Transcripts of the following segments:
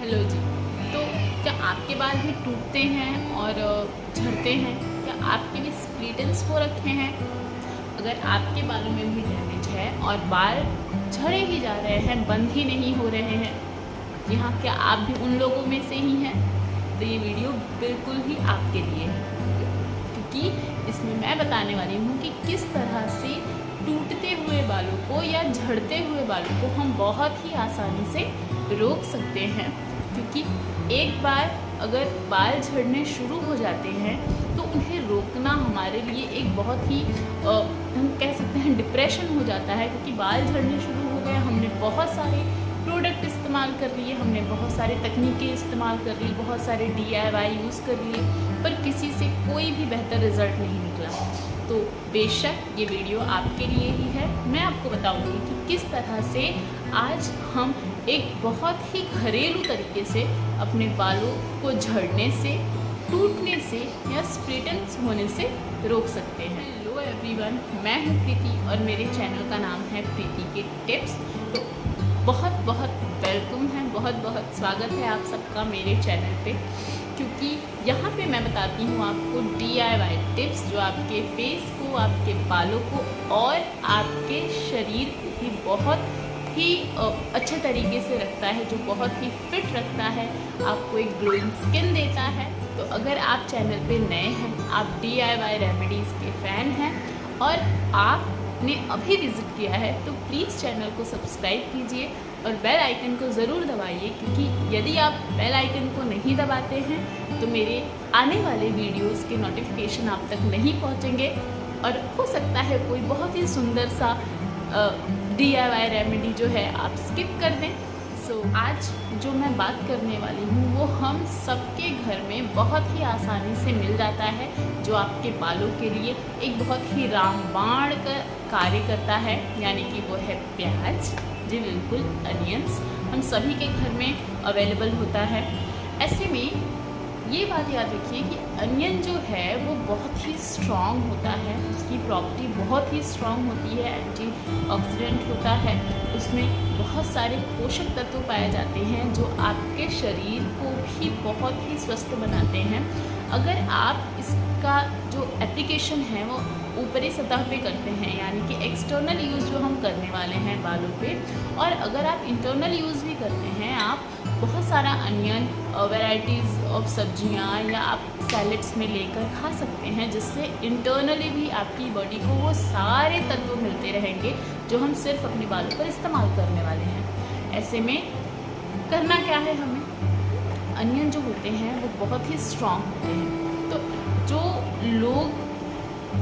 Hello जी। तो क्या आपके बाल भी टूटते हैं और झड़ते हैं? क्या आपके भी स्प्लिट एंड्स हो रखे हैं? अगर आपके बालों में भी डैमेज है और बाल झड़े ही जा रहे हैं, बंद ही नहीं हो रहे हैं, जी हाँ, क्या आप भी उन लोगों में से ही हैं? तो ये वीडियो बिल्कुल ही आपके लिए है, क्योंकि इसमें मैं बताने वाली हूँ कि किस तरह से टूटते हुए बालों को या झड़ते हुए बालों को हम बहुत ही आसानी से रोक सकते हैं। क्योंकि एक बार अगर बाल झड़ने शुरू हो जाते हैं तो उन्हें रोकना हमारे लिए एक बहुत ही हम कह सकते हैं डिप्रेशन हो जाता है, क्योंकि बाल झड़ने शुरू हो गए, हमने बहुत सारे प्रोडक्ट इस्तेमाल कर लिए, हमने बहुत सारे तकनीकें इस्तेमाल कर ली, बहुत सारे DIY यूज़ कर लिए, पर किसी से कोई भी बेहतर रिज़ल्ट नहीं निकला। तो बेशक ये वीडियो आपके लिए ही है। मैं आपको बताऊंगी कि किस तरह से आज हम एक बहुत ही घरेलू तरीके से अपने बालों को झड़ने से, टूटने से या स्प्लिट एंड्स होने से रोक सकते हैं। हेलो एवरीवन, मैं हूँ प्रीति और मेरे चैनल का नाम है प्रीति के टिप्स। तो बहुत बहुत वेलकम है, बहुत बहुत स्वागत है आप सबका मेरे चैनल पे, क्योंकि यहाँ पे मैं बताती हूँ आपको DIY टिप्स जो आपके फेस को, आपके बालों को और आपके शरीर को भी बहुत ही अच्छे तरीके से रखता है, जो बहुत ही फिट रखता है, आपको एक ग्लोइंग स्किन देता है। तो अगर आप चैनल पे नए हैं, आप DIY रेमेडीज़ के फ़ैन हैं और आपने अभी विज़िट किया है, तो प्लीज़ चैनल को सब्सक्राइब कीजिए और बेल आइकन को ज़रूर दबाइए, क्योंकि यदि आप बेल आइकन को नहीं दबाते हैं तो मेरे आने वाले वीडियोस के नोटिफिकेशन आप तक नहीं पहुंचेंगे और हो सकता है कोई बहुत ही सुंदर सा DIY रेमेडी जो है आप स्किप कर दें। आज जो मैं बात करने वाली हूँ वो हम सबके घर में बहुत ही आसानी से मिल जाता है, जो आपके बालों के लिए एक बहुत ही रामबाण का कार्य करता है, यानी कि वो है प्याज। जी बिल्कुल, अनियंस हम सभी के घर में अवेलेबल होता है। ऐसे में ये बात याद रखिए कि अनियन जो है वो बहुत ही स्ट्रॉन्ग होता है, उसकी प्रॉपर्टी बहुत ही स्ट्रॉन्ग होती है, एंटीऑक्सीडेंट होता है, उसमें बहुत सारे पोषक तत्व पाए जाते हैं जो आपके शरीर को भी बहुत ही स्वस्थ बनाते हैं। अगर आप इसका जो एप्लीकेशन है वो ऊपरी सतह पे करते हैं, यानी कि एक्सटर्नल यूज़ जो हम करने वाले हैं बालों पे, और अगर आप इंटरनल यूज़ भी करते हैं, आप बहुत सारा अनियन, वैराइटीज़ ऑफ सब्जियां या आप सैलेड्स में लेकर खा सकते हैं, जिससे इंटरनली भी आपकी बॉडी को वो सारे तत्व मिलते रहेंगे जो हम सिर्फ अपने बालों पर इस्तेमाल करने वाले हैं। ऐसे में करना क्या है, हमें अनियन जो होते हैं वो बहुत ही स्ट्रॉन्ग होते हैं। तो जो लोग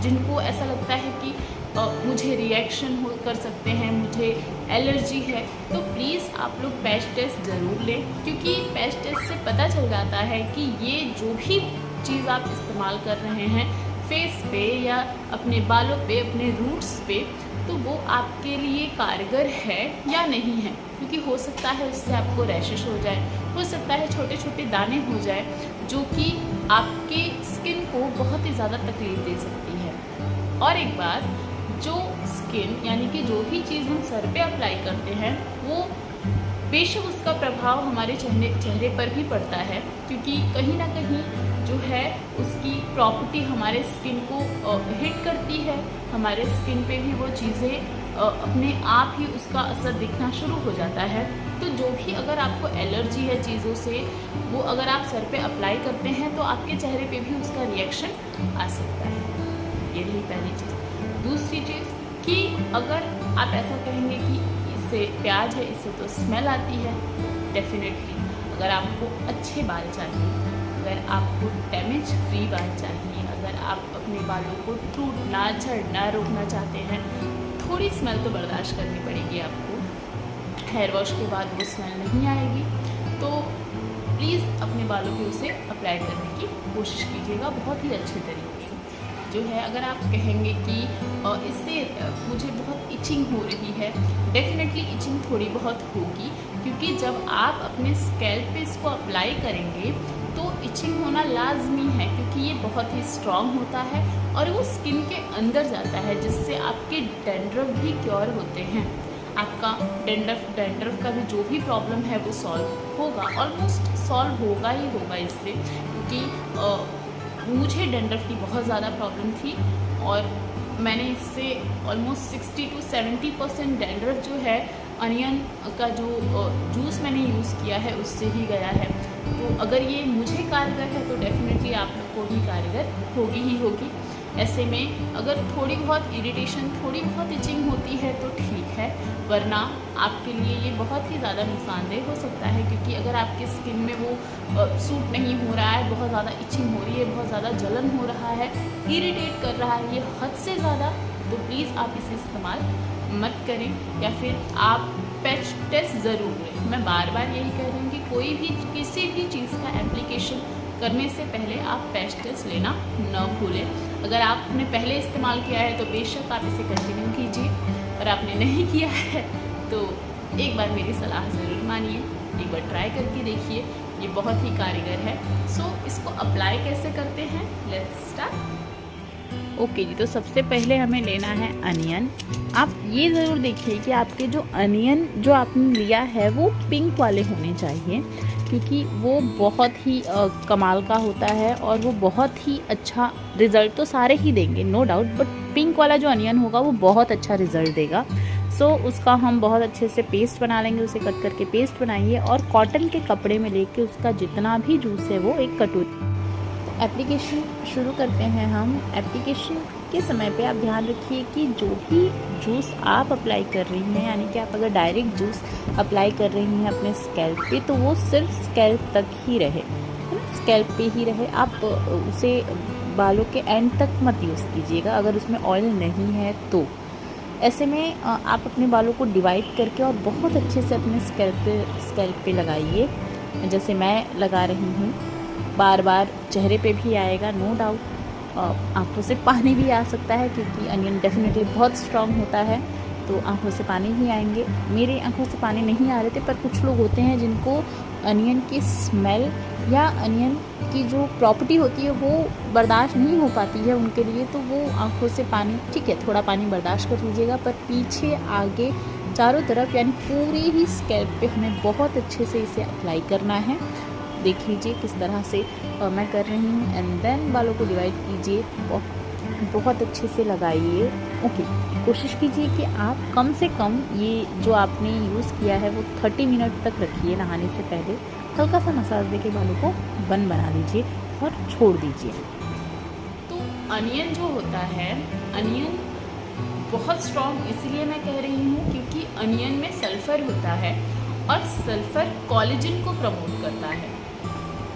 जिनको ऐसा लगता है कि मुझे रिएक्शन हो कर सकते हैं, मुझे एलर्जी है, तो प्लीज़ आप लोग पैच टेस्ट ज़रूर लें, क्योंकि पैच टेस्ट से पता चल जाता है कि ये जो भी चीज़ आप इस्तेमाल कर रहे हैं फेस पे या अपने बालों पे, अपने रूट्स पे, तो वो आपके लिए कारगर है या नहीं है। क्योंकि हो सकता है उससे आपको रैशेस हो जाए, हो सकता है छोटे छोटे दाने हो जाए, जो कि आपके स्किन को बहुत ही ज़्यादा तकलीफ दे सकती है। और एक बात, जो स्किन यानी कि जो भी चीज़ हम सर पे अप्लाई करते हैं वो बेशक उसका प्रभाव हमारे चेहरे पर भी पड़ता है, क्योंकि कहीं ना कहीं जो है उसकी प्रॉपर्टी हमारे स्किन को हिट करती है, हमारे स्किन पे भी वो चीज़ें अपने आप ही उसका असर दिखना शुरू हो जाता है। तो जो भी अगर आपको एलर्जी है चीज़ों से, वो अगर आप सर पे अप्लाई करते हैं तो आपके चेहरे पे भी उसका रिएक्शन आ सकता है। ये रही पहली चीज़। दूसरी चीज़ कि अगर आप ऐसा कहेंगे कि इससे प्याज है, इससे तो स्मेल आती है, डेफिनेटली अगर आपको अच्छे बाल चाहिए, अगर आपको डैमेज फ्री बाल चाहिए, अगर आप अपने बालों को टूटना, झड़ना रोकना चाहते हैं, थोड़ी स्मेल तो बर्दाश्त करनी पड़ेगी आपको, हेयर वॉश के बाद वो स्मेल नहीं आएगी, तो प्लीज़ अपने बालों पे उसे अप्लाई करने की कोशिश कीजिएगा बहुत ही अच्छे तरीके से। जो है अगर आप कहेंगे कि इससे मुझे बहुत इचिंग हो रही है, डेफिनेटली इचिंग थोड़ी बहुत होगी, क्योंकि जब आप अपने स्कैल्प पे इसको अप्लाई करेंगे तो इचिंग होना लाजमी है, क्योंकि ये बहुत ही स्ट्रॉन्ग होता है और वो स्किन के अंदर जाता है, जिससे आपके डैंड्रफ भी क्योर होते हैं। आपका डैंड्रफ का भी जो भी प्रॉब्लम है वो सॉल्व होगा, ऑलमोस्ट सॉल्व होगा ही होगा इससे, क्योंकि मुझे डैंड्रफ की बहुत ज़्यादा प्रॉब्लम थी और मैंने इससे ऑलमोस्ट 60 to 70% डैंड्रफ जो है अनियन का जो जूस मैंने यूज़ किया है उससे ही गया है। तो अगर ये मुझे कारगर है तो डेफिनेटली आप लोग को भी कारगर होगी ही होगी। ऐसे में अगर थोड़ी बहुत इरिटेशन, थोड़ी बहुत इचिंग होती है तो ठीक है, वरना आपके लिए ये बहुत ही ज़्यादा नुकसानदेह हो सकता है, क्योंकि अगर आपके स्किन में वो सूट नहीं हो रहा है, बहुत ज़्यादा इचिंग हो रही है, बहुत ज़्यादा जलन हो रहा है, इरिटेट कर रहा है ये हद से ज़्यादा, तो प्लीज़ आप इसे इस्तेमाल मत करें, या फिर आप पैच टेस्ट ज़रूर लें। मैं बार बार यही कह रही हूँ कि कोई भी किसी भी चीज़ का एप्लीकेशन करने से पहले आप पैच टेस्ट लेना न भूलें। अगर आपने पहले इस्तेमाल किया है तो बेशक आप इसे कंटिन्यू कीजिए, और आपने नहीं किया है तो एक बार मेरी सलाह ज़रूर मानिए, एक बार ट्राई करके देखिए, ये बहुत ही कारगर है। सो इसको अप्लाई कैसे करते हैं, लेट्स स्टार्ट। ओके जी, तो सबसे पहले हमें लेना है अनियन। आप ये ज़रूर देखिए कि आपके जो अनियन जो आपने लिया है वो पिंक वाले होने चाहिए, क्योंकि वो बहुत ही कमाल का होता है और वो बहुत ही अच्छा रिज़ल्ट तो सारे ही देंगे नो डाउट, बट पिंक वाला जो अनियन होगा वो बहुत अच्छा रिज़ल्ट देगा। सो उसका हम बहुत अच्छे से पेस्ट बना लेंगे, उसे कट करके पेस्ट बनाइए और कॉटन के कपड़े में लेके उसका जितना भी जूस है वो एक कटोरी। एप्लीकेशन शुरू करते हैं हम। एप्लीकेशन के समय पे आप ध्यान रखिए कि जो भी जूस आप अप्लाई कर रही हैं, यानी कि आप अगर डायरेक्ट जूस अप्लाई कर रही हैं अपने स्कैल्प पे, तो वो सिर्फ स्कैल्प तक ही रहे, है ना, स्कैल्प पे ही रहे। आप उसे बालों के एंड तक मत यूज़ कीजिएगा अगर उसमें ऑयल नहीं है तो। ऐसे में आप अपने बालों को डिवाइड करके और बहुत अच्छे से अपने स्कैल्प पे लगाइए, जैसे मैं लगा रही हूँ। बार बार चेहरे पे भी आएगा नो डाउट, आँखों से पानी भी आ सकता है, क्योंकि अनियन डेफिनेटली बहुत स्ट्रॉन्ग होता है, तो आँखों से पानी भी आएंगे। मेरे आँखों से पानी नहीं आ रहे थे, पर कुछ लोग होते हैं जिनको अनियन की स्मेल या अनियन की जो प्रॉपर्टी होती है वो बर्दाश्त नहीं हो पाती है उनके लिए, तो वो आँखों से पानी, ठीक है थोड़ा पानी बर्दाश्त कर लीजिएगा, पर पीछे आगे चारों तरफ यानी पूरी ही स्कैल्प पे हमें बहुत अच्छे से इसे अप्लाई करना है। देख लीजिए किस तरह से मैं कर रही हूँ, एंड देन बालों को डिवाइड कीजिए, बहुत अच्छे से लगाइए। ओके, कोशिश कीजिए कि आप कम से कम ये जो आपने यूज़ किया है वो 30 मिनट तक रखिए नहाने से पहले। हल्का सा मसाज देके बालों को बन बना लीजिए और छोड़ दीजिए। तो अनियन जो होता है, अनियन बहुत स्ट्रॉन्ग इसलिए मैं कह रही हूँ क्योंकि अनियन में सल्फ़र होता है, और सल्फ़र कोलेजन को प्रमोट करता है।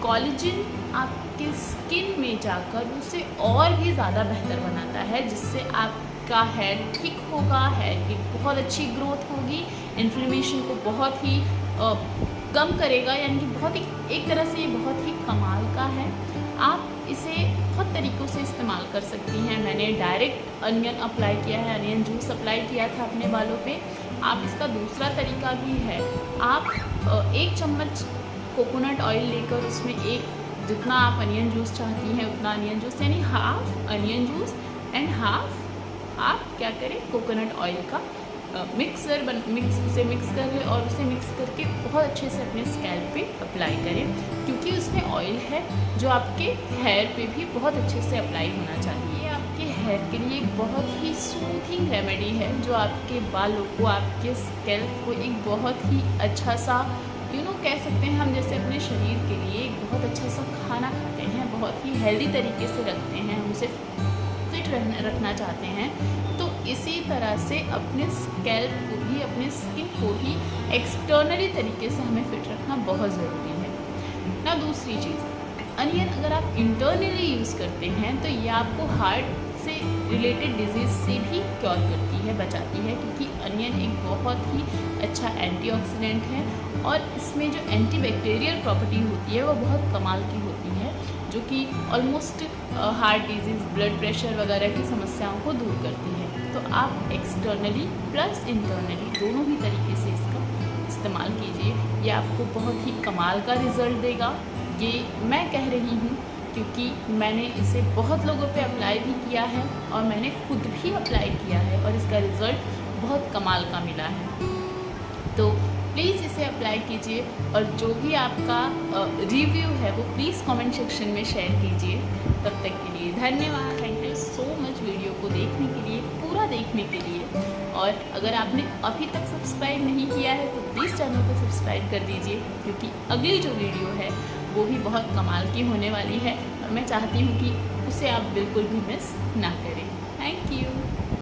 कोलेजन आपके स्किन में जाकर उसे और भी ज़्यादा बेहतर बनाता है, जिससे आपका हेयर थिक होगा, हेयर की बहुत अच्छी ग्रोथ होगी, इन्फ्लेमेशन को बहुत ही कम करेगा, यानी कि बहुत ही एक तरह से ये बहुत ही कमाल का है। आप इसे बहुत तरीक़ों से इस्तेमाल कर सकती हैं। मैंने डायरेक्ट अनियन अप्लाई किया है, अनियन जूस अप्लाई किया था अपने बालों पे। आप इसका दूसरा तरीका भी है, आप 1 चम्मच कोकोनट ऑयल लेकर उसमें जितना आप अनियन जूस चाहती हैं उतना अनियन जूस, यानी half onion juice and half आप क्या करें कोकोनट ऑयल का उसे मिक्स कर लें, और उसे मिक्स करके बहुत अच्छे से अपने स्कैल्प पे अप्लाई करें, क्योंकि उसमें ऑयल है जो आपके हेयर पे भी बहुत अच्छे से अप्लाई होना चाहिए। आपके हेयर के लिए एक बहुत ही सूथिंग रेमेडी है, जो आपके बालों को, आपके स्कैल्प को एक बहुत ही अच्छा सा कह सकते हैं हम, जैसे अपने शरीर के लिए एक बहुत अच्छा सा खाना खाते हैं, बहुत ही हेल्दी तरीके से रखते हैं, हम उसे फिट रखना चाहते हैं, तो इसी तरह से अपने स्कैल्प को भी, अपने स्किन को भी एक्सटर्नली तरीके से हमें फिट रखना बहुत ज़रूरी है ना। दूसरी चीज़, अनियन अगर आप इंटरनली यूज़ करते हैं तो ये आपको हार्ट से रिलेटेड डिजीज़ से भी क्योर करती है, बचाती है, क्योंकि अनियन एक बहुत ही अच्छा एंटीऑक्सीडेंट है, और इसमें जो एंटीबैक्टीरियल प्रॉपर्टी होती है वो बहुत कमाल की होती है, जो कि almost heart disease, blood pressure वगैरह की समस्याओं को दूर करती है। तो आप एक्सटर्नली प्लस इंटरनली दोनों ही तरीके से इसका इस्तेमाल कीजिए, ये आपको बहुत ही कमाल का रिज़ल्ट देगा। ये मैं कह रही हूँ क्योंकि मैंने इसे बहुत लोगों पे अप्लाई भी किया है, और मैंने खुद भी अप्लाई किया है, और इसका रिज़ल्ट बहुत कमाल का मिला है। तो प्लीज़ इसे अप्लाई कीजिए और जो भी आपका रिव्यू है वो प्लीज़ कमेंट सेक्शन में शेयर कीजिए। तब तक के लिए धन्यवाद। Thank you so much video को देखने के लिए, पूरा देखने के लिए। और अगर आपने अभी तक सब्सक्राइब नहीं किया है तो प्लीज़ चैनल को सब्सक्राइब कर दीजिए, क्योंकि अगली जो वीडियो है वो भी बहुत कमाल की होने वाली है और मैं चाहती हूँ कि उसे आप बिल्कुल भी मिस ना करें। Thank you.